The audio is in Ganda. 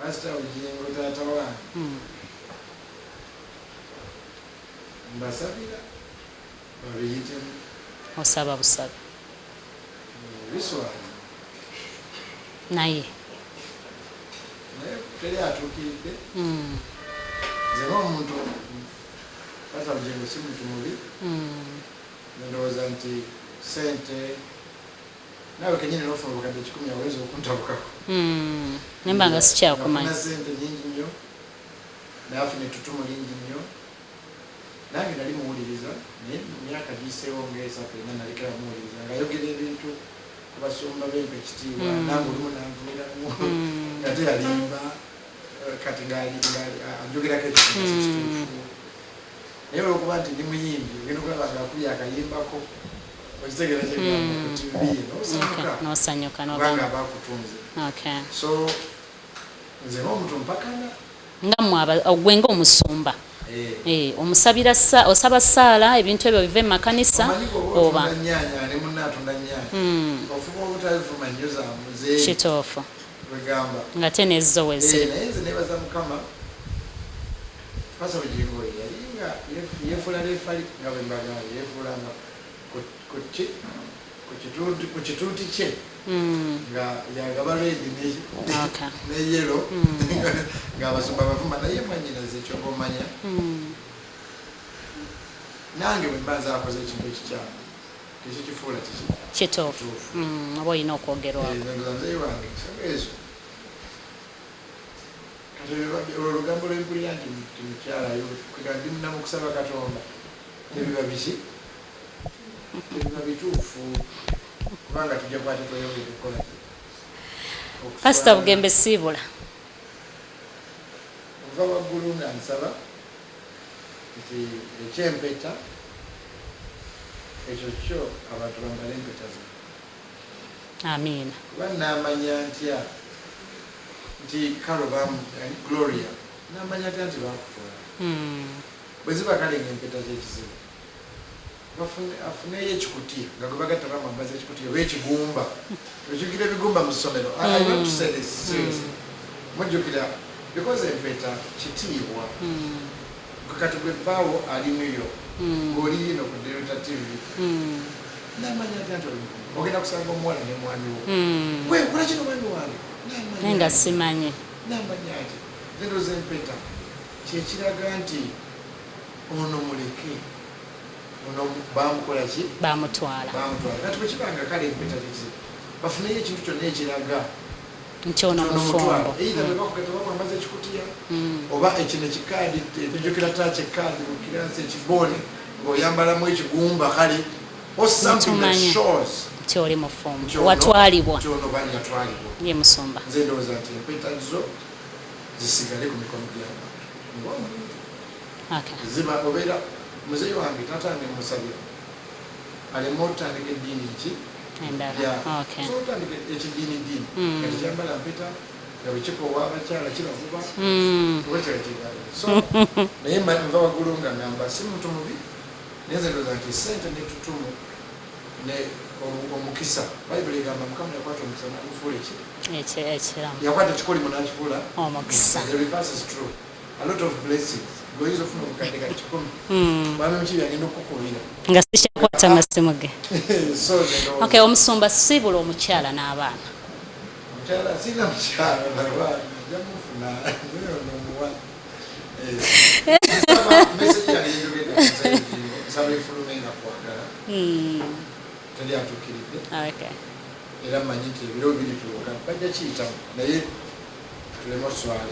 Pastor Ujingo taata wange mbasabira babiyitemu osaba busabe biswali naye teri atuukiridde nze ng'omuntu Pastor Ujingo si muntu mubi ndowooza nti sente nawe kenyini n'ofuna obukadde 10 aweza okuntabukako nemba nga sikyakumanya sente nyingi nnyo naafuna ettutumu lingi nnyo nange nali muwuliriza naye mu myaka giyiseewo ng'esatu ena nalikera muwuliriza ng'ayogera ebintu ku basumba bempa ekitiibwa nange olumu nanvumiramu nga teyalimba kati ng'anjogerako ekituufu naye olwokuba nti ndi muyimbi ogenda okulaba ng'akubye akayimbako okitegeera kyegambo ku TV n'osanyuka kubanga aba akutunze so nze ng'omuntu mpakana nga gwe ng'omusumba omusabira osaba ssaala ebintu ebyo biva mu makanisa oba nnyanya ne munne atunda nnyanya ofuba obutalifuma nnyo zamuzeeyi kitoofu wegamba nga te nezzo weziri naye nze neebaza mukama Pastor Ujingo yali nga yeefula leefali nga bwe mbagala yeefulanga ku kituuti kye nga yagaba redi ne yelo ng'abasumba bavuma naye mwanyinaze ekyoba omanya nange bwe mbanza akoze ekintu ekikyamu tekikifuula kituufu oba olina okwogerwako nzeyi wange ezo olugambo lwempulira nti mukyalayo ndi munamu okusaba Katonda tebiba biki tebiba bituufu kubanga tujja kwati tweyongere kukola Pastor Bugembe siibula ova waggulu nga nsaba nti ekyempeta ekyo kyo abantu bambala empeta ze amiina kuba naamanya ntya nti kalo Gloria naamanya tya nti bakutola bwe ziba kale ng'empeta z'ekizibu afuneyo ekikutiya nga gwe bagatta bamwambaza ekikutiya oba ekigumba ojjukira ebigumba mu ssomero I want to say this seriously mujjukira because empeta kitiibwa kati gwe bbaawo ali New York ng'oli yino ku Delta TV namanya ati ogenda kusanga omuwala ne mwami wo gwe nkola kino mwami wange naye nga simanyi namanya ati ndoza empeta kyekiraga nti ono muleke ono bamukola ki bamutwala kati bwe kibanga kale empeta tekizibu bafuneyo ekintu kyonna ekiraga nti ono mufumbo either bwe bakugenda bakwambaza ekikutiya oba ekino ekikaadi tujjukira taaki ekaadi mukiransi ekibooni ng'oyambalamu ekigumba kale or something that shows nti oli mufumbo watwalibwa kyono bani yatwalibwa ye musumba nze ndowooza nti empeta zo zisigale ku mikono gy'abantu ziba obeera muzeeyi wange tatange musabira aleme otandika eddiini ki otandika ekidiinidiini kati kyambala mpeta nga bwe kikoowa abakyala kibavuba oba kyekigala so naye nva waggulu nga ngamba si muntu mubi naye nze ndowooza nti sente n'ettutumu ne omukisa bayibuli egamba mukama yakwata omukisa n'agufuula ekiramu yakwata ekikolimu n'akifuula omukisa a lot of blessings goyinza ofuna omukadde kati 10 mwami mukibi agenda okukubira nga sikyakwata amasimu ge okay omusumba siibula omukyala n'abaana omukyala sina mukyala n'abaana jamufuna omuwala meseji yange yeyogedde nsaba efulume nga kwagala teri atuukiridde era mmanyi nti ebiro biri tuuka bajja kiyitamu naye tuleme oswala